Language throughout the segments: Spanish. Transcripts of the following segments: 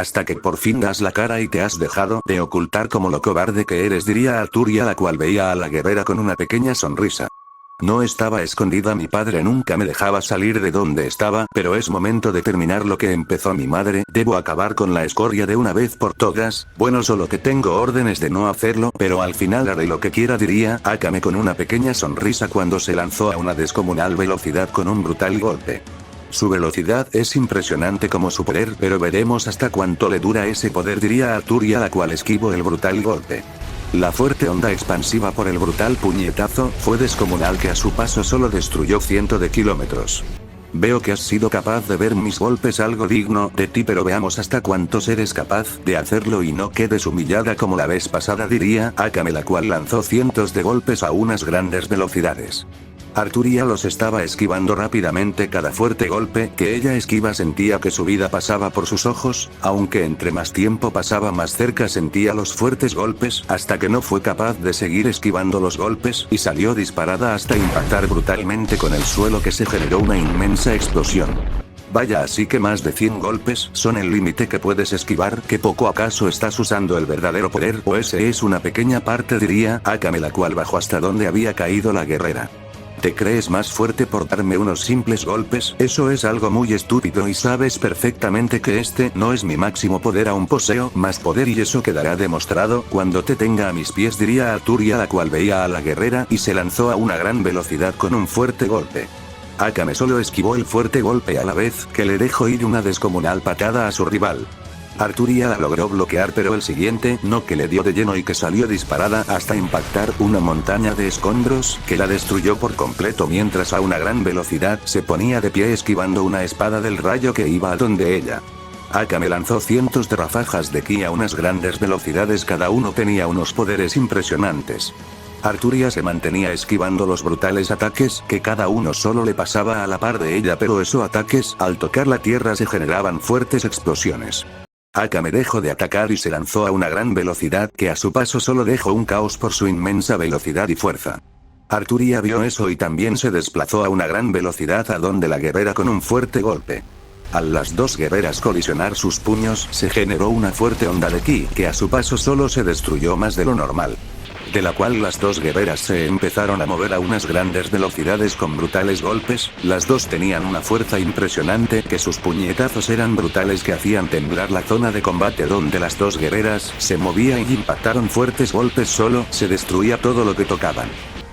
hasta que por fin das la cara y te has dejado de ocultar como lo cobarde que eres, diría Arturia, la cual veía a la guerrera con una pequeña sonrisa. No estaba escondida, mi padre nunca me dejaba salir de donde estaba, pero es momento de terminar lo que empezó mi madre, debo acabar con la escoria de una vez por todas, bueno, solo que tengo órdenes de no hacerlo, pero al final haré lo que quiera, diría Akame con una pequeña sonrisa cuando se lanzó a una descomunal velocidad con un brutal golpe. Su velocidad es impresionante como su poder, pero veremos hasta cuánto le dura ese poder, diría Arturia, la cual esquivó el brutal golpe. La fuerte onda expansiva por el brutal puñetazo fue descomunal que a su paso solo destruyó cientos de kilómetros. Veo que has sido capaz de ver mis golpes, algo digno de ti, pero veamos hasta cuántos eres capaz de hacerlo y no quedes humillada como la vez pasada, diría Akame, la cual lanzó cientos de golpes a unas grandes velocidades. Arturia los estaba esquivando rápidamente, cada fuerte golpe que ella esquiva sentía que su vida pasaba por sus ojos, aunque entre más tiempo pasaba más cerca sentía los fuertes golpes, hasta que no fue capaz de seguir esquivando los golpes y salió disparada hasta impactar brutalmente con el suelo, que se generó una inmensa explosión. Vaya, así que más de 100 golpes son el límite que puedes esquivar, ¿que poco acaso estás usando el verdadero poder? O ese es una pequeña parte, diría Akame, la cual bajó hasta donde había caído la guerrera. ¿Te crees más fuerte por darme unos simples golpes? Eso es algo muy estúpido y sabes perfectamente que este no es mi máximo poder, aún poseo más poder y eso quedará demostrado cuando te tenga a mis pies, diría Arturia, la cual veía a la guerrera y se lanzó a una gran velocidad con un fuerte golpe. Akame solo esquivó el fuerte golpe a la vez que le dejó ir una descomunal patada a su rival. Arturia la logró bloquear, pero el siguiente no que le dio de lleno y que salió disparada hasta impactar una montaña de escombros que la destruyó por completo, mientras a una gran velocidad se ponía de pie esquivando una espada del rayo que iba a donde ella. Akame lanzó cientos de ráfagas de ki a unas grandes velocidades, cada uno tenía unos poderes impresionantes. Arturia se mantenía esquivando los brutales ataques que cada uno solo le pasaba a la par de ella, pero esos ataques al tocar la tierra se generaban fuertes explosiones. Akame dejó de atacar y se lanzó a una gran velocidad que a su paso solo dejó un caos por su inmensa velocidad y fuerza. Arturia vio eso y también se desplazó a una gran velocidad a donde la guerrera con un fuerte golpe. Al las dos guerreras colisionar sus puños se generó una fuerte onda de ki que a su paso solo se destruyó más de lo normal. De la cual las dos guerreras se empezaron a mover a unas grandes velocidades con brutales golpes, las dos tenían una fuerza impresionante que sus puñetazos eran brutales que hacían temblar la zona de combate donde las dos guerreras se movían y impactaron fuertes golpes, solo se destruía todo lo que tocaban.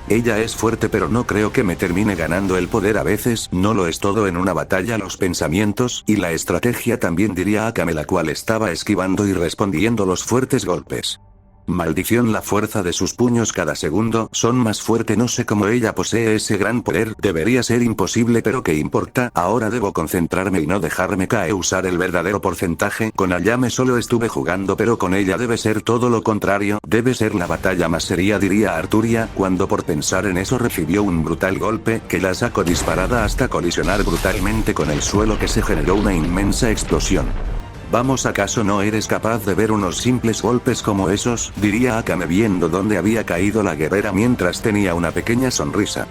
Ella es fuerte, pero no creo que me termine ganando el poder, a veces no lo es todo en una batalla, los pensamientos y la estrategia también, diría Akame, la cual estaba esquivando y respondiendo los fuertes golpes. Maldición, la fuerza de sus puños cada segundo son más fuerte, no sé cómo ella posee ese gran poder, debería ser imposible, pero qué importa, ahora debo concentrarme y no dejarme caer, usar el verdadero porcentaje. Con Ayame solo estuve jugando, pero con ella debe ser todo lo contrario, debe ser la batalla más seria, diría Arturia, cuando por pensar en eso recibió un brutal golpe que la sacó disparada hasta colisionar brutalmente con el suelo, que se generó una inmensa explosión. Vamos, ¿acaso no eres capaz de ver unos simples golpes como esos? Diría Akame viendo dónde había caído la guerrera mientras tenía una pequeña sonrisa.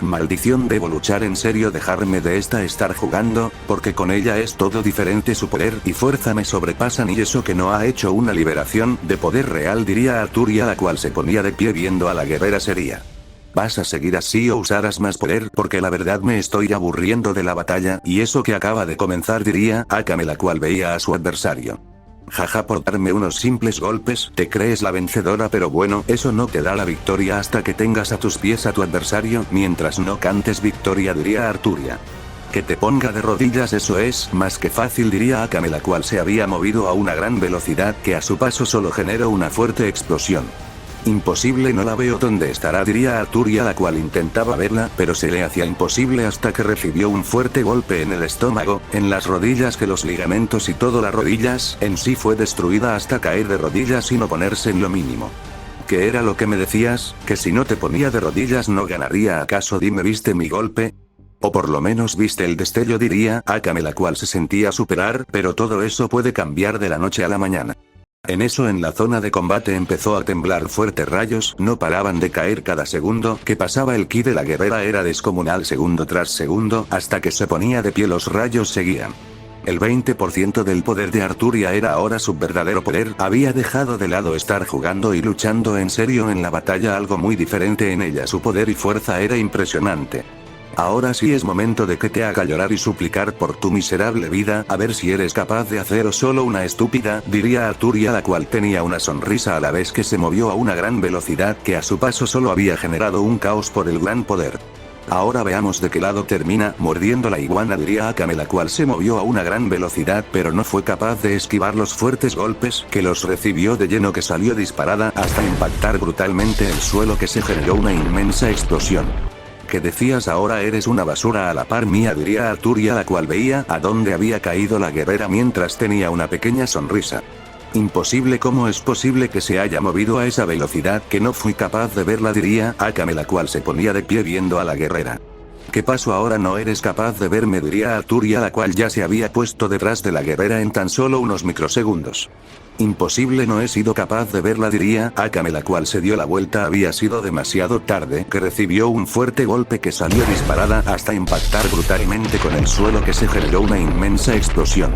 Maldición, debo luchar en serio, dejarme de estar jugando, porque con ella es todo diferente, su poder y fuerza me sobrepasan y eso que no ha hecho una liberación de poder real, diría Arturia, la cual se ponía de pie viendo a la guerrera seria. ¿Vas a seguir así o usarás más poder? Porque la verdad me estoy aburriendo de la batalla, y eso que acaba de comenzar, diría Akame, la cual veía a su adversario. Jaja, por darme unos simples golpes, te crees la vencedora, pero bueno, eso no te da la victoria hasta que tengas a tus pies a tu adversario, mientras no cantes victoria, diría Arturia. Que te ponga de rodillas, eso es más que fácil, diría Akame, la cual se había movido a una gran velocidad que a su paso solo generó una fuerte explosión. Imposible, no la veo, ¿dónde estará? Diría Arturia, la cual intentaba verla, pero se le hacía imposible hasta que recibió un fuerte golpe en el estómago, en las rodillas, que los ligamentos y todas las rodillas en sí fue destruida hasta caer de rodillas y no ponerse en lo mínimo. ¿Qué era lo que me decías? ¿Que si no te ponía de rodillas no ganaría? ¿Acaso dime, viste mi golpe? O por lo menos viste el destello, diría Akame, la cual se sentía superar, pero todo eso puede cambiar de la noche a la mañana. En eso, en la zona de combate empezó a temblar fuertes rayos, no paraban de caer cada segundo que pasaba, el ki de la guerrera era descomunal segundo tras segundo, hasta que se ponía de pie los rayos seguían. El 20% del poder de Arturia era ahora su verdadero poder, había dejado de lado estar jugando y luchando en serio en la batalla, algo muy diferente en ella, su poder y fuerza era impresionante. Ahora sí es momento de que te haga llorar y suplicar por tu miserable vida, a ver si eres capaz de hacer solo una estúpida, diría Arturia, la cual tenía una sonrisa a la vez que se movió a una gran velocidad que a su paso solo había generado un caos por el gran poder. Ahora veamos de qué lado termina, mordiendo la iguana, diría Akame, la cual se movió a una gran velocidad pero no fue capaz de esquivar los fuertes golpes que los recibió de lleno, que salió disparada hasta impactar brutalmente el suelo, que se generó una inmensa explosión. ¿Qué decías? Ahora eres una basura a la par mía, diría Arturia, la cual veía a dónde había caído la guerrera mientras tenía una pequeña sonrisa. Imposible, ¿cómo es posible que se haya movido a esa velocidad que no fui capaz de verla? Diría Akame, la cual se ponía de pie viendo a la guerrera. ¿Qué pasó ahora? ¿No eres capaz de verme?, diría Arturia, la cual ya se había puesto detrás de la guerrera en tan solo unos microsegundos. Imposible, no he sido capaz de verla, diría Akame, la cual se dio la vuelta. Había sido demasiado tarde, que recibió un fuerte golpe que salió disparada hasta impactar brutalmente con el suelo, que se generó una inmensa explosión.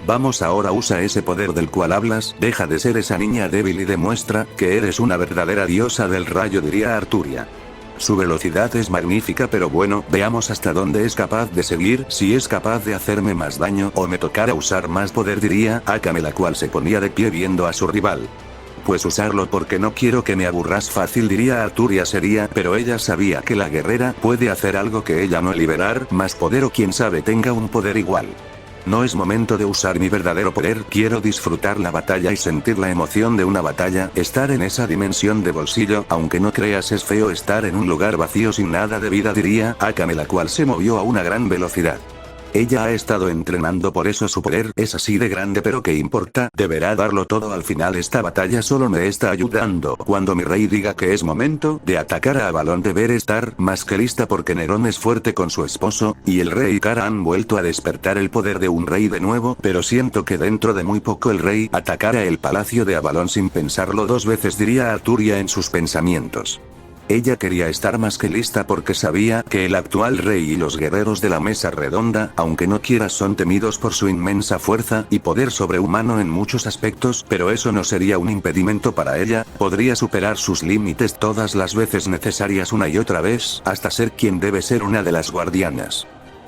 Vamos, ahora usa ese poder del cual hablas, deja de ser esa niña débil y demuestra que eres una verdadera diosa del rayo, diría Arturia. Su velocidad es magnífica, pero bueno, veamos hasta dónde es capaz de seguir, si es capaz de hacerme más daño o me tocará usar más poder, diría Akame, la cual se ponía de pie viendo a su rival. Pues usarlo, porque no quiero que me aburras fácil, diría Arturia seria, pero ella sabía que la guerrera puede hacer algo que ella no, liberar más poder, o quién sabe tenga un poder igual. No es momento de usar mi verdadero poder, quiero disfrutar la batalla y sentir la emoción de una batalla, estar en esa dimensión de bolsillo, aunque no creas es feo estar en un lugar vacío sin nada de vida, diría Akame, la cual se movió a una gran velocidad. Ella ha estado entrenando, por eso su poder es así de grande, pero ¿qué importa? Deberá darlo todo al final. Esta batalla solo me está ayudando. Cuando mi rey diga que es momento de atacar a Avalon, deberé estar más que lista, porque Nerón es fuerte con su esposo, y el rey Kara han vuelto a despertar el poder de un rey de nuevo, pero siento que dentro de muy poco el rey atacará el palacio de Avalon sin pensarlo dos veces, diría Arturia en sus pensamientos. Ella quería estar más que lista porque sabía que el actual rey y los guerreros de la mesa redonda, aunque no quiera, son temidos por su inmensa fuerza y poder sobrehumano en muchos aspectos, pero eso no sería un impedimento para ella, podría superar sus límites todas las veces necesarias una y otra vez, hasta ser quien debe ser una de las guardianas.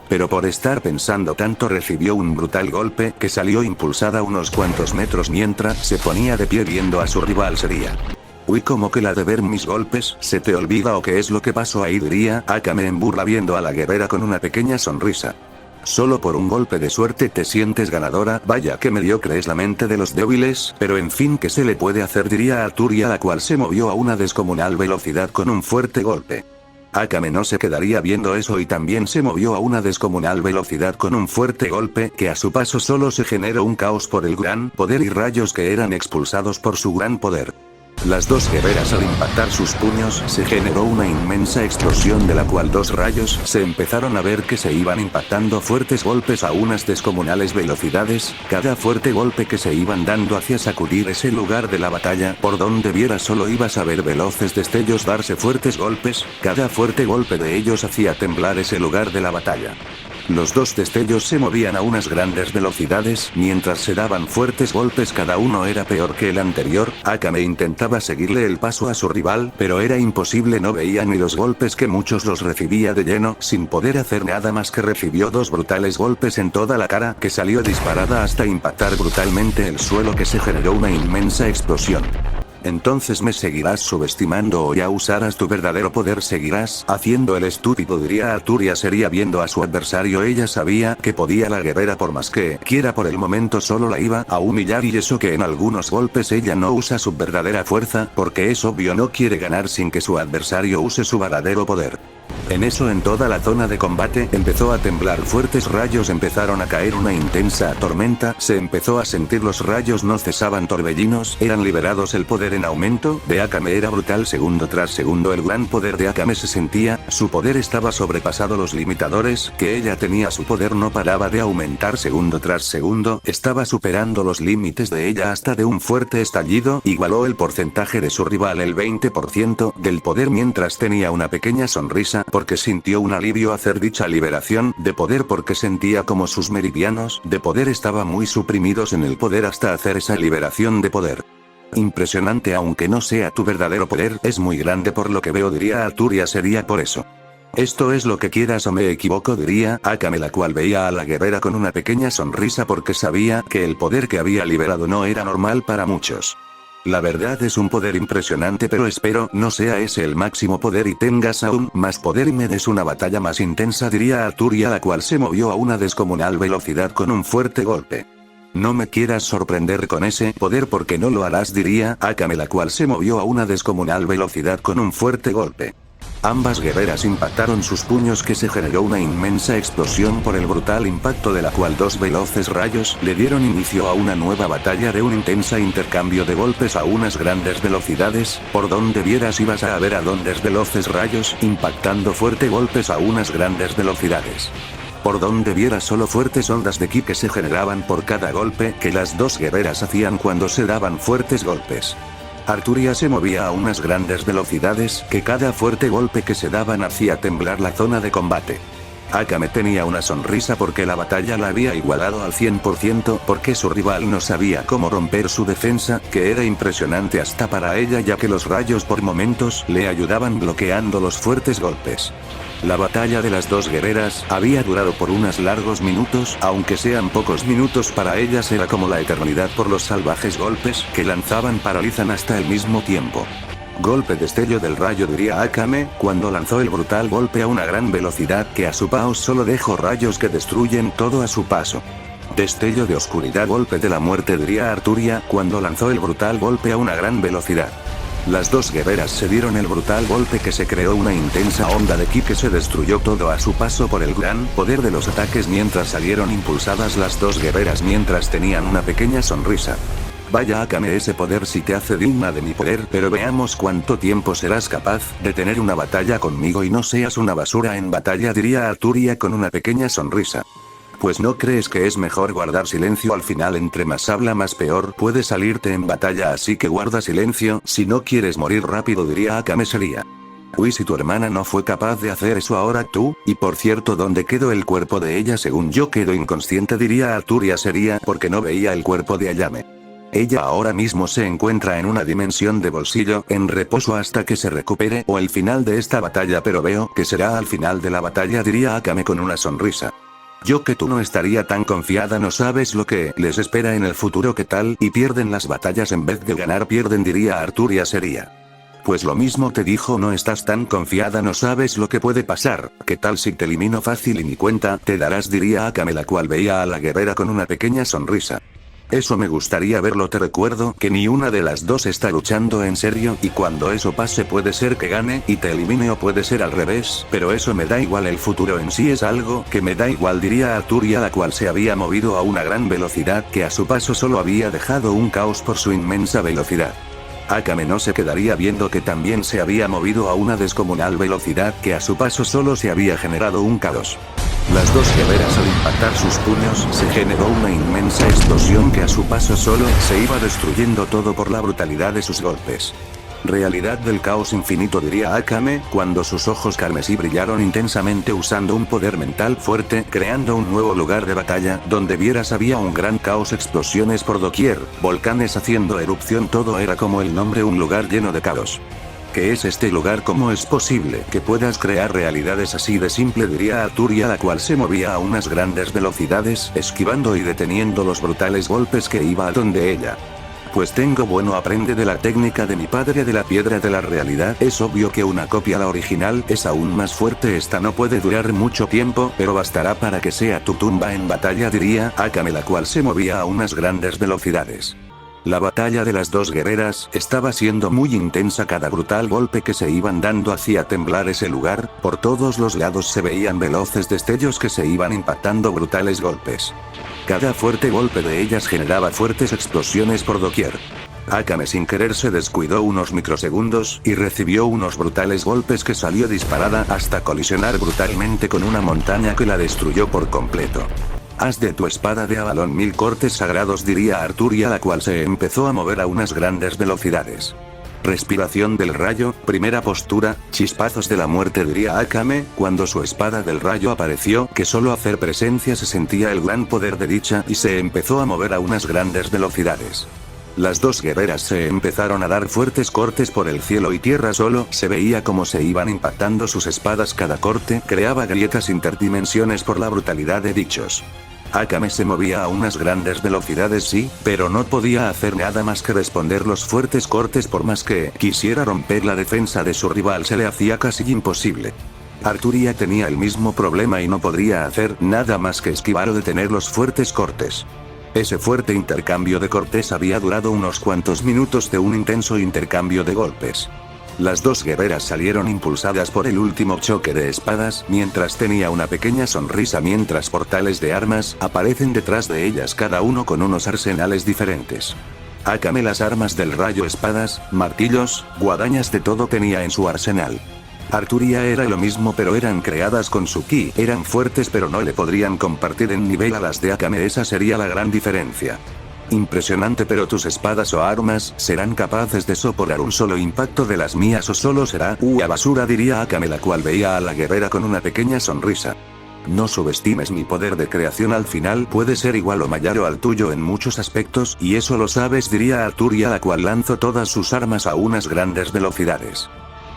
Pero por estar pensando tanto recibió un brutal golpe que salió impulsada unos cuantos metros mientras se ponía de pie viendo a su rival seria. Uy, como que la de ver mis golpes, ¿se te olvida o qué es lo que pasó ahí?, diría Akame en burla viendo a la guerrera con una pequeña sonrisa. Solo por un golpe de suerte te sientes ganadora, vaya que mediocre es la mente de los débiles, pero en fin, ¿qué se le puede hacer?, diría Arturia, la cual se movió a una descomunal velocidad con un fuerte golpe. Akame no se quedaría viendo eso y también se movió a una descomunal velocidad con un fuerte golpe que a su paso solo se generó un caos por el gran poder y rayos que eran expulsados por su gran poder. Las dos guerreras, al impactar sus puños, se generó una inmensa explosión de la cual dos rayos se empezaron a ver que se iban impactando fuertes golpes a unas descomunales velocidades, cada fuerte golpe que se iban dando hacía sacudir ese lugar de la batalla, por donde vieras solo ibas a ver veloces destellos darse fuertes golpes, cada fuerte golpe de ellos hacía temblar ese lugar de la batalla. Los dos destellos se movían a unas grandes velocidades, mientras se daban fuertes golpes, cada uno era peor que el anterior. Akame intentaba seguirle el paso a su rival, pero era imposible, no veía ni los golpes que muchos los recibía de lleno, sin poder hacer nada más que recibió dos brutales golpes en toda la cara, que salió disparada hasta impactar brutalmente el suelo, que se generó una inmensa explosión. Entonces me seguirás subestimando o ya usarás tu verdadero poder, seguirás haciendo el estúpido, diría Arturia seria viendo a su adversario. Ella sabía que podía la guerrera, por más que quiera por el momento solo la iba a humillar, y eso que en algunos golpes ella no usa su verdadera fuerza, porque es obvio no quiere ganar sin que su adversario use su verdadero poder. En eso, en toda la zona de combate empezó a temblar, fuertes rayos empezaron a caer, una intensa tormenta se empezó a sentir, los rayos no cesaban, torbellinos eran liberados, el poder poder en aumento de Akame era brutal segundo tras segundo. El gran poder de Akame se sentía, su poder estaba sobrepasado los limitadores que ella tenía. Su poder no paraba de aumentar segundo tras segundo, estaba superando los límites de ella hasta de un fuerte estallido igualó el porcentaje de su rival el 20% del poder mientras tenía una pequeña sonrisa porque sintió un alivio hacer dicha liberación de poder porque sentía como sus meridianos de poder estaban muy suprimidos en el poder hasta hacer esa liberación de poder. Impresionante aunque no sea tu verdadero poder, es muy grande por lo que veo diría Arturia sería por eso. Esto es lo que quieras o me equivoco diría Akame la cual veía a la guerrera con una pequeña sonrisa porque sabía que el poder que había liberado no era normal para muchos. La verdad es un poder impresionante pero espero no sea ese el máximo poder y tengas aún más poder y me des una batalla más intensa diría Arturia la cual se movió a una descomunal velocidad con un fuerte golpe. No me quieras sorprender con ese poder porque no lo harás diría Akame la cual se movió a una descomunal velocidad con un fuerte golpe. Ambas guerreras impactaron sus puños que se generó una inmensa explosión por el brutal impacto de la cual dos veloces rayos le dieron inicio a una nueva batalla de un intensa intercambio de golpes a unas grandes velocidades, por donde vieras ibas a ver a dondes veloces rayos impactando fuerte golpes a unas grandes velocidades. Por donde vieras solo fuertes ondas de ki que se generaban por cada golpe que las dos guerreras hacían cuando se daban fuertes golpes. Arturia se movía a unas grandes velocidades que cada fuerte golpe que se daban hacía temblar la zona de combate. Akame tenía una sonrisa porque la batalla la había igualado al 100% porque su rival no sabía cómo romper su defensa, que era impresionante hasta para ella ya que los rayos por momentos le ayudaban bloqueando los fuertes golpes. La batalla de las dos guerreras había durado por unos largos minutos, aunque sean pocos minutos para ellas era como la eternidad por los salvajes golpes que lanzaban paralizan hasta el mismo tiempo. Golpe destello del rayo diría Akame, cuando lanzó el brutal golpe a una gran velocidad que a su paso solo dejó rayos que destruyen todo a su paso. Destello de oscuridad golpe de la muerte diría Arturia, cuando lanzó el brutal golpe a una gran velocidad. Las dos guerreras se dieron el brutal golpe que se creó una intensa onda de ki que se destruyó todo a su paso por el gran poder de los ataques mientras salieron impulsadas las dos guerreras mientras tenían una pequeña sonrisa. Vaya Akame ese poder si te hace digna de mi poder pero veamos cuánto tiempo serás capaz de tener una batalla conmigo y no seas una basura en batalla diría Arturia con una pequeña sonrisa. Pues no crees que es mejor guardar silencio al final entre más habla más peor puede salirte en batalla así que guarda silencio si no quieres morir rápido diría Akame sería. Uy si tu hermana no fue capaz de hacer eso ahora tú, y por cierto ¿dónde quedó el cuerpo de ella? Según yo quedó inconsciente diría Arturia sería porque no veía el cuerpo de Ayame. Ella ahora mismo se encuentra en una dimensión de bolsillo, en reposo hasta que se recupere o el final de esta batalla pero veo que será al final de la batalla diría Akame con una sonrisa. Yo que tú no estaría tan confiada no sabes lo que les espera en el futuro ¿qué tal? Y pierden las batallas en vez de ganar pierden diría Arturia sería. Pues lo mismo te dijo no estás tan confiada no sabes lo que puede pasar, ¿qué tal si te elimino fácil y ni cuenta te darás diría Akame la cual veía a la guerrera con una pequeña sonrisa. Eso me gustaría verlo te recuerdo que ni una de las dos está luchando en serio y cuando eso pase puede ser que gane y te elimine o puede ser al revés, pero eso me da igual el futuro en sí es algo que me da igual diría Arturia la cual se había movido a una gran velocidad que a su paso solo había dejado un caos por su inmensa velocidad. Akame no se quedaría viendo que también se había movido a una descomunal velocidad que a su paso solo se había generado un caos. Las dos guerreras al impactar sus puños se generó una inmensa explosión que a su paso solo se iba destruyendo todo por la brutalidad de sus golpes. Realidad del caos infinito diría Akame, cuando sus ojos carmesí brillaron intensamente usando un poder mental fuerte creando un nuevo lugar de batalla donde vieras había un gran caos explosiones por doquier, volcanes haciendo erupción todo era como el nombre un lugar lleno de caos. ¿Qué es este lugar? ¿Cómo es posible que puedas crear realidades así de simple? Diría Arturia la cual se movía a unas grandes velocidades esquivando y deteniendo los brutales golpes que iba a donde ella. Pues tengo bueno aprende de la técnica de mi padre de la piedra de la realidad es obvio que una copia la original es aún más fuerte esta no puede durar mucho tiempo pero bastará para que sea tu tumba en batalla diría Akame la cual se movía a unas grandes velocidades. La batalla de las dos guerreras estaba siendo muy intensa cada brutal golpe que se iban dando hacía temblar ese lugar, por todos los lados se veían veloces destellos que se iban impactando brutales golpes. Cada fuerte golpe de ellas generaba fuertes explosiones por doquier. Akame sin querer se descuidó unos microsegundos, y recibió unos brutales golpes que salió disparada hasta colisionar brutalmente con una montaña que la destruyó por completo. Haz de tu espada de Avalon 1000 cortes sagrados, diría Arturia, la cual se empezó a mover a unas grandes velocidades. Respiración del rayo, primera postura, chispazos de la muerte, diría Akame, cuando su espada del rayo apareció, que solo hacer presencia se sentía el gran poder de dicha y se empezó a mover a unas grandes velocidades. Las dos guerreras se empezaron a dar fuertes cortes por el cielo y tierra, solo se veía cómo se iban impactando sus espadas, cada corte creaba grietas interdimensiones por la brutalidad de dichos. Akame se movía a unas grandes velocidades, sí, pero no podía hacer nada más que responder los fuertes cortes. Por más que quisiera romper la defensa de su rival, se le hacía casi imposible. Arturia tenía el mismo problema y no podría hacer nada más que esquivar o detener los fuertes cortes. Ese fuerte intercambio de cortes había durado unos cuantos minutos de un intenso intercambio de golpes. Las dos guerreras salieron impulsadas por el último choque de espadas, mientras tenía una pequeña sonrisa mientras portales de armas aparecen detrás de ellas, cada uno con unos arsenales diferentes. Akame las armas del rayo, espadas, martillos, guadañas, de todo tenía en su arsenal. Arturia era lo mismo, pero eran creadas con su ki, eran fuertes pero no le podrían compartir en nivel a las de Akame, esa sería la gran diferencia. Impresionante, pero tus espadas o armas serán capaces de soportar un solo impacto de las mías, o solo será una basura, diría Akame, la cual veía a la guerrera con una pequeña sonrisa. No subestimes mi poder de creación, al final puede ser igual o mayor al tuyo en muchos aspectos, y eso lo sabes, diría Arturia, la cual lanzó todas sus armas a unas grandes velocidades.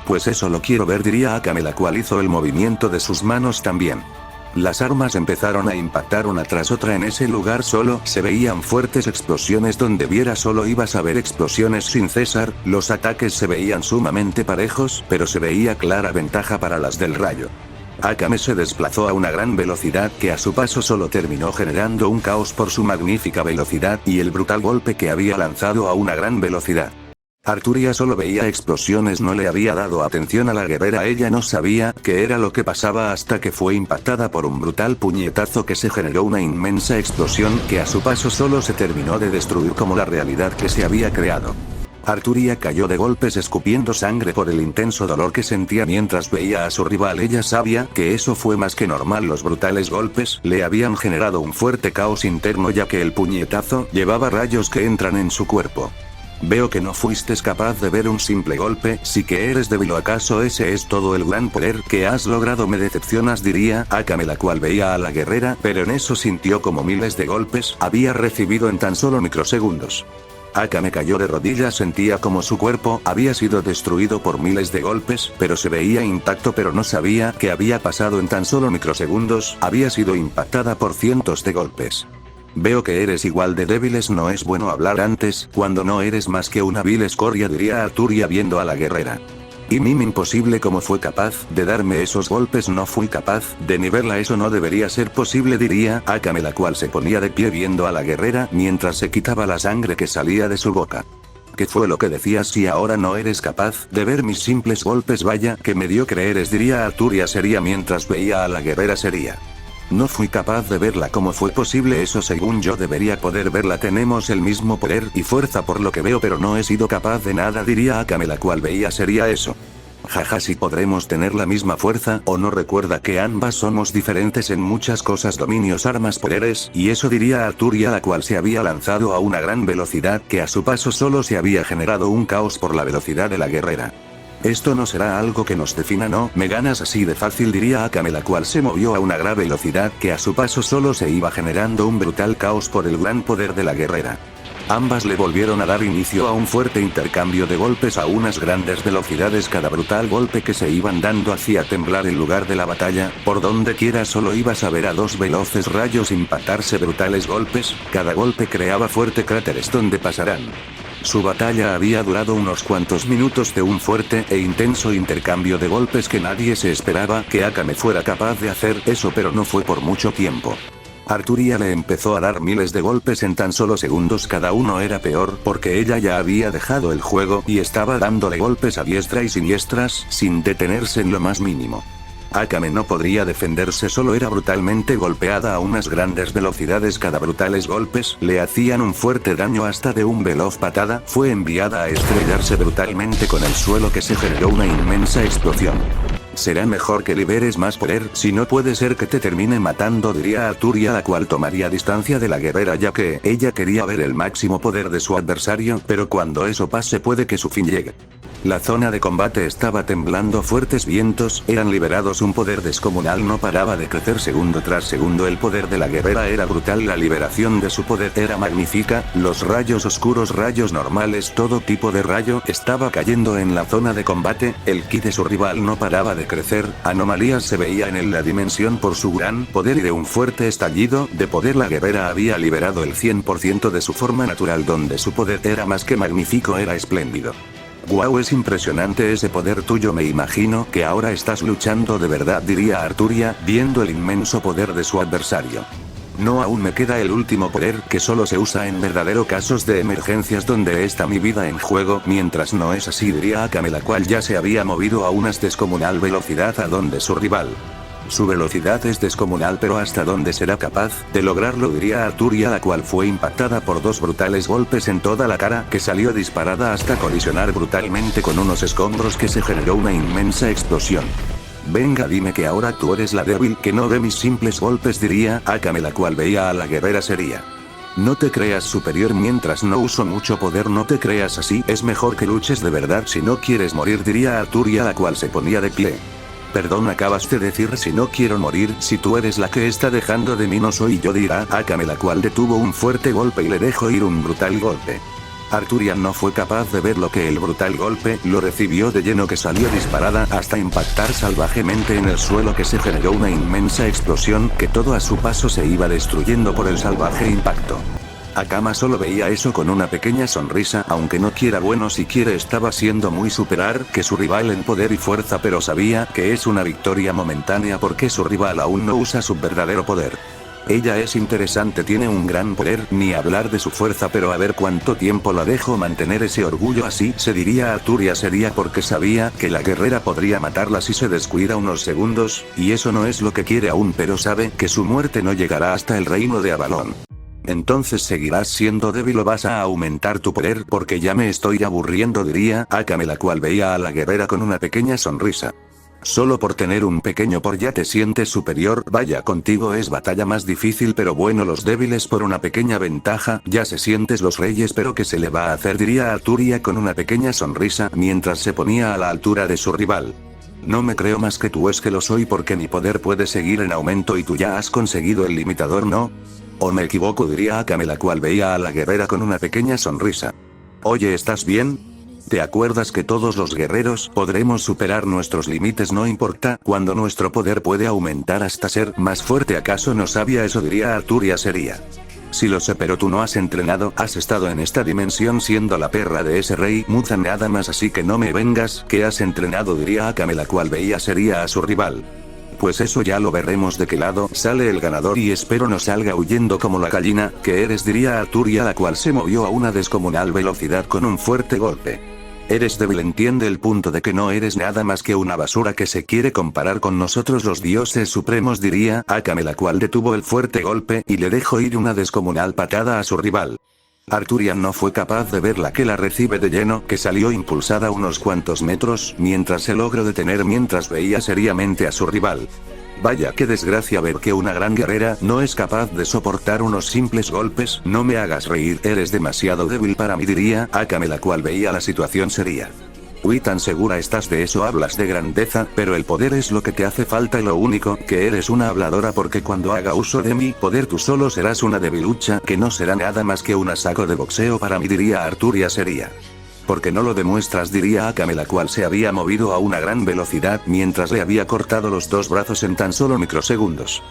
Pues eso lo quiero ver, diría Akame, la cual hizo el movimiento de sus manos también. Las armas empezaron a impactar una tras otra en ese lugar, solo se veían fuertes explosiones, donde viera solo ibas a ver explosiones sin cesar, los ataques se veían sumamente parejos, pero se veía clara ventaja para las del rayo. Akame se desplazó a una gran velocidad que a su paso solo terminó generando un caos por su magnífica velocidad y el brutal golpe que había lanzado a una gran velocidad. Arturia solo veía explosiones, no le había dado atención a la guerrera, ella no sabía qué era lo que pasaba hasta que fue impactada por un brutal puñetazo que se generó una inmensa explosión que a su paso solo se terminó de destruir como la realidad que se había creado. Arturia cayó de golpes escupiendo sangre por el intenso dolor que sentía mientras veía a su rival. Ella sabía que eso fue más que normal, los brutales golpes le habían generado un fuerte caos interno, ya que el puñetazo llevaba rayos que entran en su cuerpo. Veo que no fuiste capaz de ver un simple golpe, sí que eres débil, ¿o acaso ese es todo el gran poder que has logrado? Me decepcionas, diría Akame, la cual veía a la guerrera, pero en eso sintió como miles de golpes había recibido en tan solo microsegundos. Akame cayó de rodillas, sentía como su cuerpo había sido destruido por miles de golpes, pero se veía intacto, pero no sabía qué había pasado en tan solo microsegundos, había sido impactada por cientos de golpes. Veo que eres igual de débiles, no es bueno hablar antes, cuando no eres más que una vil escoria, diría Arturia viendo a la guerrera. Y imposible, ¿cómo fue capaz de darme esos golpes? No fui capaz de ni verla, eso no debería ser posible, diría Akame, la cual se ponía de pie viendo a la guerrera mientras se quitaba la sangre que salía de su boca. ¿Qué fue lo que decías? Si ahora no eres capaz de ver mis simples golpes, vaya que mediocre eres, diría Arturia seria mientras veía a la guerrera seria. No fui capaz de verla, ¿cómo fue posible eso? Según yo debería poder verla, tenemos el mismo poder y fuerza por lo que veo, pero no he sido capaz de nada, diría Akame, la cual veía sería eso. Jaja, si podremos tener la misma fuerza, o no recuerda que ambas somos diferentes en muchas cosas, dominios, armas, poderes, y eso, diría Arturia, la cual se había lanzado a una gran velocidad que a su paso solo se había generado un caos por la velocidad de la guerrera. Esto no será algo que nos defina, no me ganas así de fácil, diría Akame, la cual se movió a una gran velocidad que a su paso solo se iba generando un brutal caos por el gran poder de la guerrera. Ambas le volvieron a dar inicio a un fuerte intercambio de golpes a unas grandes velocidades, cada brutal golpe que se iban dando hacía temblar el lugar de la batalla, por donde quiera solo ibas a ver a dos veloces rayos impactarse, brutales golpes, cada golpe creaba fuerte cráteres donde pasarán. Su batalla había durado unos cuantos minutos de un fuerte e intenso intercambio de golpes que nadie se esperaba que Akame fuera capaz de hacer eso, pero no fue por mucho tiempo. Arturia le empezó a dar miles de golpes en tan solo segundos, cada uno era peor porque ella ya había dejado el juego y estaba dándole golpes a diestra y siniestras sin detenerse en lo más mínimo. Akame no podría defenderse, solo era brutalmente golpeada a unas grandes velocidades. Cada brutales golpes le hacían un fuerte daño, hasta de un veloz patada fue enviada a estrellarse brutalmente con el suelo, que se generó una inmensa explosión. Será mejor que liberes más poder, si no puede ser que te termine matando, diría Arturia, la cual tomaría distancia de la guerrera ya que ella quería ver el máximo poder de su adversario, pero cuando eso pase puede que su fin llegue. La zona de combate estaba temblando, fuertes vientos eran liberados, un poder descomunal no paraba de crecer segundo tras segundo. El poder de la guerrera era brutal, la liberación de su poder era magnífica, los rayos oscuros, rayos normales, todo tipo de rayo estaba cayendo en la zona de combate, el ki de su rival no paraba de crecer, anomalías se veían en la dimensión por su gran poder, y de un fuerte estallido de poder la guerrera había liberado el 100% de su forma natural, donde su poder era más que magnífico, era espléndido. Guau, es impresionante ese poder tuyo, me imagino que ahora estás luchando de verdad, diría Arturia, viendo el inmenso poder de su adversario. No, aún me queda el último poder, que solo se usa en verdadero casos de emergencias donde está mi vida en juego, mientras no es así, diría Akame, la cual ya se había movido a una descomunal velocidad a donde su rival. Su velocidad es descomunal, pero ¿hasta dónde será capaz de lograrlo?, diría Arturia, la cual fue impactada por dos brutales golpes en toda la cara, que salió disparada hasta colisionar brutalmente con unos escombros, que se generó una inmensa explosión. Venga, dime que ahora tú eres la débil que no ve mis simples golpes, diría Akame, la cual veía a la guerrera seria. No te creas superior mientras no uso mucho poder, no te creas así, es mejor que luches de verdad si no quieres morir, diría Arturia, la cual se ponía de pie. Perdón, acabas de decir si no quiero morir, si tú eres la que está dejando de mí, no soy yo, dirá Akame, la cual detuvo un fuerte golpe y le dejó ir un brutal golpe. Arturia no fue capaz de ver lo que el brutal golpe lo recibió de lleno, que salió disparada hasta impactar salvajemente en el suelo, que se generó una inmensa explosión, que todo a su paso se iba destruyendo por el salvaje impacto. Akama solo veía eso con una pequeña sonrisa, aunque no quiera, bueno, siquiera estaba siendo muy superar que su rival en poder y fuerza, pero sabía que es una victoria momentánea porque su rival aún no usa su verdadero poder. Ella es interesante, tiene un gran poder, ni hablar de su fuerza, pero a ver cuánto tiempo la dejo mantener ese orgullo así, se diría Arturia sería, porque sabía que la guerrera podría matarla si se descuida unos segundos, y eso no es lo que quiere aún, pero sabe que su muerte no llegará hasta el reino de Avalon. Entonces seguirás siendo débil o vas a aumentar tu poder, porque ya me estoy aburriendo, diría Akame, la cual veía a la guerrera con una pequeña sonrisa. Solo por tener un pequeño por ya te sientes superior, vaya, contigo es batalla más difícil, pero bueno, los débiles por una pequeña ventaja, ya se sientes los reyes, pero ¿qué se le va a hacer?, diría Arturia con una pequeña sonrisa, mientras se ponía a la altura de su rival. No me creo más que tú, es que lo soy, porque mi poder puede seguir en aumento y tú ya has conseguido el limitador, ¿no? ¿O me equivoco?, diría Akame, la cual veía a la guerrera con una pequeña sonrisa. Oye, ¿estás bien? ¿Te acuerdas que todos los guerreros podremos superar nuestros límites, no importa cuando nuestro poder puede aumentar hasta ser más fuerte? ¿Acaso no sabía eso?, diría Arturia seria. Sí lo sé, pero tú no has entrenado, has estado en esta dimensión siendo la perra de ese rey Muzan nada más, así que no me vengas que has entrenado, diría Akame, la cual veía seria a su rival. Pues eso ya lo veremos de qué lado sale el ganador, y espero no salga huyendo como la gallina que eres, diría Arturia, la cual se movió a una descomunal velocidad con un fuerte golpe. Eres débil, entiende el punto de que no eres nada más que una basura que se quiere comparar con nosotros los dioses supremos, diría Akame, la cual detuvo el fuerte golpe y le dejó ir una descomunal patada a su rival. Arturia no fue capaz de verla, que la recibe de lleno, que salió impulsada unos cuantos metros, mientras se logró detener mientras veía seriamente a su rival. Vaya, qué desgracia ver que una gran guerrera no es capaz de soportar unos simples golpes, no me hagas reír, eres demasiado débil para mí, diría Akame, la cual veía la situación seria. Uy, tan segura estás de eso, hablas de grandeza, pero el poder es lo que te hace falta y lo único que eres una habladora, porque cuando haga uso de mi poder tú solo serás una debilucha que no será nada más que un saco de boxeo para mí, diría Arturia seria. Porque no lo demuestras, diría Akame, la cual se había movido a una gran velocidad mientras le había cortado los dos brazos en tan solo microsegundos.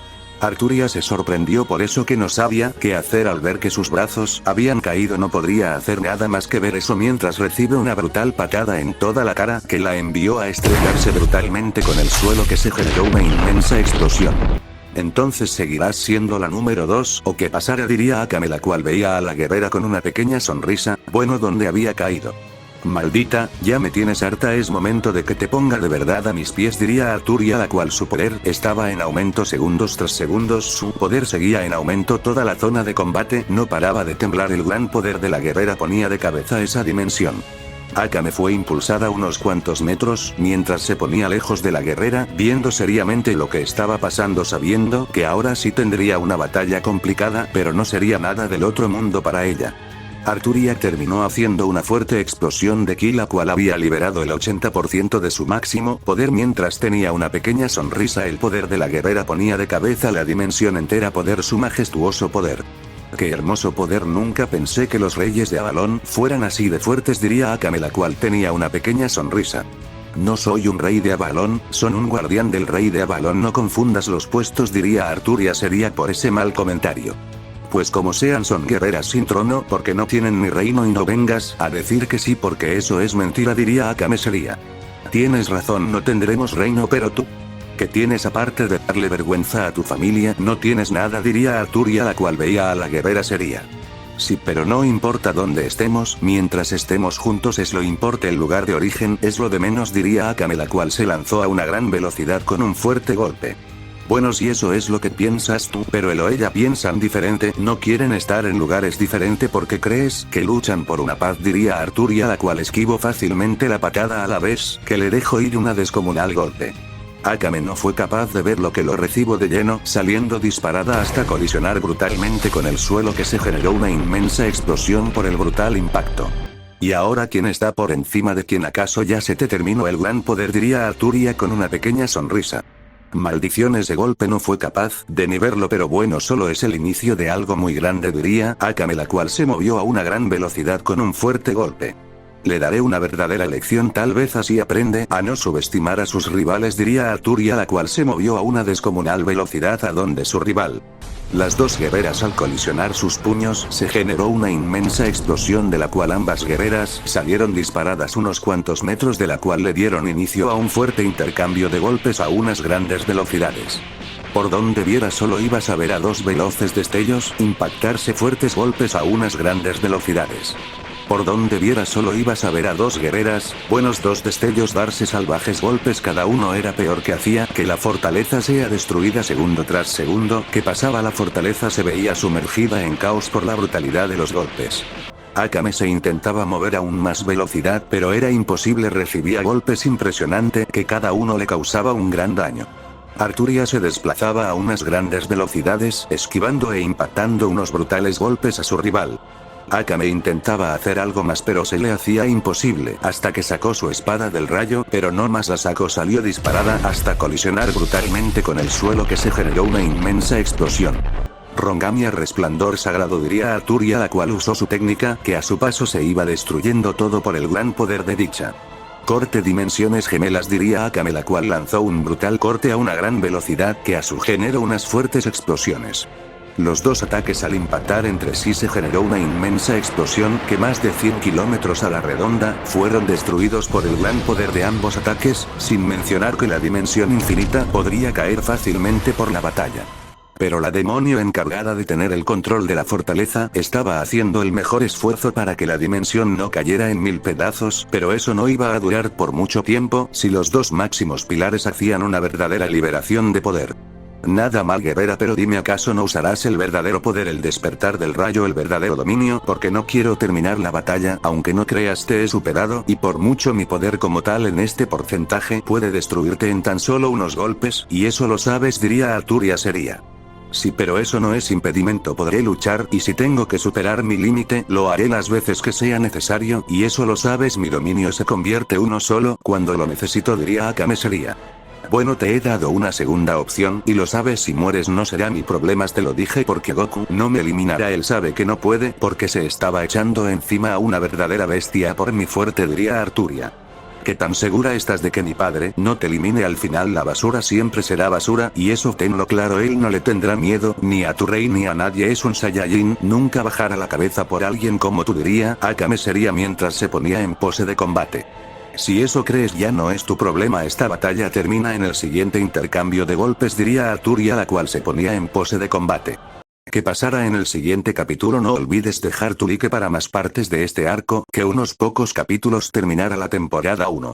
Arturia se sorprendió por eso, que no sabía qué hacer al ver que sus brazos habían caído, no podría hacer nada más que ver eso mientras recibe una brutal patada en toda la cara que la envió a estrellarse brutalmente con el suelo, que se generó una inmensa explosión. Entonces seguirás siendo la número 2, o qué pasará, diría Akame, la cual veía a la guerrera con una pequeña sonrisa, bueno, ¿dónde había caído? Maldita, ya me tienes harta, es momento de que te ponga de verdad a mis pies, diría Arturia, la cual su poder estaba en aumento segundos tras segundos, su poder seguía en aumento, toda la zona de combate no paraba de temblar, el gran poder de la guerrera ponía de cabeza esa dimensión. Akame fue impulsada unos cuantos metros, mientras se ponía lejos de la guerrera, viendo seriamente lo que estaba pasando, sabiendo que ahora sí tendría una batalla complicada, pero no sería nada del otro mundo para ella. Arturia terminó haciendo una fuerte explosión de ki, la cual había liberado el 80% de su máximo poder mientras tenía una pequeña sonrisa. El poder de la guerrera ponía de cabeza la dimensión entera, poder, su majestuoso poder. Qué hermoso poder, nunca pensé que los reyes de Avalon fueran así de fuertes, diría Akame, la cual tenía una pequeña sonrisa. No soy un rey de Avalon, son un guardián del rey de Avalon, no confundas los puestos, diría Arturia seria por ese mal comentario. Pues como sean, son guerreras sin trono porque no tienen ni reino, y no vengas a decir que sí porque eso es mentira, diría Akame seria. Tienes razón, no tendremos reino, pero tú, ¿qué tienes aparte de darle vergüenza a tu familia? No tienes nada, diría Arturia, la cual veía a la guerrera seria. Sí, pero no importa dónde estemos, mientras estemos juntos es lo importa, el lugar de origen es lo de menos, diría Akame, la cual se lanzó a una gran velocidad con un fuerte golpe. Bueno, si eso es lo que piensas tú, pero él o ella piensan diferente, no quieren estar en lugares diferentes porque crees que luchan por una paz, diría Arturia, la cual esquivó fácilmente la patada a la vez que le dejó ir una descomunal golpe. Akame no fue capaz de ver lo que lo recibo de lleno, saliendo disparada hasta colisionar brutalmente con el suelo, que se generó una inmensa explosión por el brutal impacto. ¿Y ahora quién está por encima de quién? ¿Acaso ya se te terminó el gran poder?, diría Arturia con una pequeña sonrisa. Maldición, ese golpe no fue capaz de ni verlo, pero bueno, solo es el inicio de algo muy grande, diría Akame, la cual se movió a una gran velocidad con un fuerte golpe. Le daré una verdadera lección, tal vez así aprende a no subestimar a sus rivales, diría Arturia, la cual se movió a una descomunal velocidad a donde su rival. Las dos guerreras, al colisionar sus puños, se generó una inmensa explosión de la cual ambas guerreras salieron disparadas unos cuantos metros, de la cual le dieron inicio a un fuerte intercambio de golpes a unas grandes velocidades. Por donde viera solo ibas a ver a dos veloces destellos impactarse fuertes golpes a unas grandes velocidades. Por donde viera solo ibas a ver a dos guerreras, buenos dos destellos darse salvajes golpes, cada uno era peor, que hacía que la fortaleza sea destruida segundo tras segundo que pasaba. La fortaleza se veía sumergida en caos por la brutalidad de los golpes. Akame se intentaba mover a aún más velocidad, pero era imposible, recibía golpes impresionantes que cada uno le causaba un gran daño. Arturia se desplazaba a unas grandes velocidades, esquivando e impactando unos brutales golpes a su rival. Akame intentaba hacer algo más, pero se le hacía imposible, hasta que sacó su espada del rayo, pero no más la sacó, salió disparada hasta colisionar brutalmente con el suelo, que se generó una inmensa explosión. Rongamia, resplandor sagrado, diría Arturia, la cual usó su técnica, que a su paso se iba destruyendo todo por el gran poder de dicha. Corte, dimensiones gemelas, diría Akame, la cual lanzó un brutal corte a una gran velocidad que a su generó unas fuertes explosiones. Los dos ataques al impactar entre sí se generó una inmensa explosión que más de 100 kilómetros a la redonda fueron destruidos por el gran poder de ambos ataques, sin mencionar que la dimensión infinita podría caer fácilmente por la batalla. Pero la demonio encargada de tener el control de la fortaleza estaba haciendo el mejor esfuerzo para que la dimensión no cayera en 1000 pedazos, pero eso no iba a durar por mucho tiempo si los dos máximos pilares hacían una verdadera liberación de poder. Nada mal, guerrera, pero dime, ¿acaso no usarás el verdadero poder, el despertar del rayo, el verdadero dominio? Porque no quiero terminar la batalla, aunque no creas te he superado, y por mucho mi poder como tal en este porcentaje puede destruirte en tan solo unos golpes, y eso lo sabes, diría Arturia seria. Sí, pero eso no es impedimento, podré luchar, y si tengo que superar mi límite, lo haré las veces que sea necesario, y eso lo sabes, mi dominio se convierte uno solo cuando lo necesito, diría Akame seria. Bueno, te he dado una segunda opción, y lo sabes, si mueres no será mi problema, te lo dije porque Goku no me eliminará, él sabe que no puede, porque se estaba echando encima a una verdadera bestia por mi fuerte, diría Arturia. ¿Qué tan segura estás de que mi padre no te elimine? Al final la basura siempre será basura, y eso tenlo claro, él no le tendrá miedo, ni a tu rey ni a nadie, es un Saiyajin, nunca bajará la cabeza por alguien como tú, diría Akame seria mientras se ponía en pose de combate. Si eso crees ya no es tu problema, esta batalla termina en el siguiente intercambio de golpes, diría Arturia, la cual se ponía en pose de combate. ¿Qué pasará en el siguiente capítulo? No olvides dejar tu like para más partes de este arco, que unos pocos capítulos terminará la temporada 1.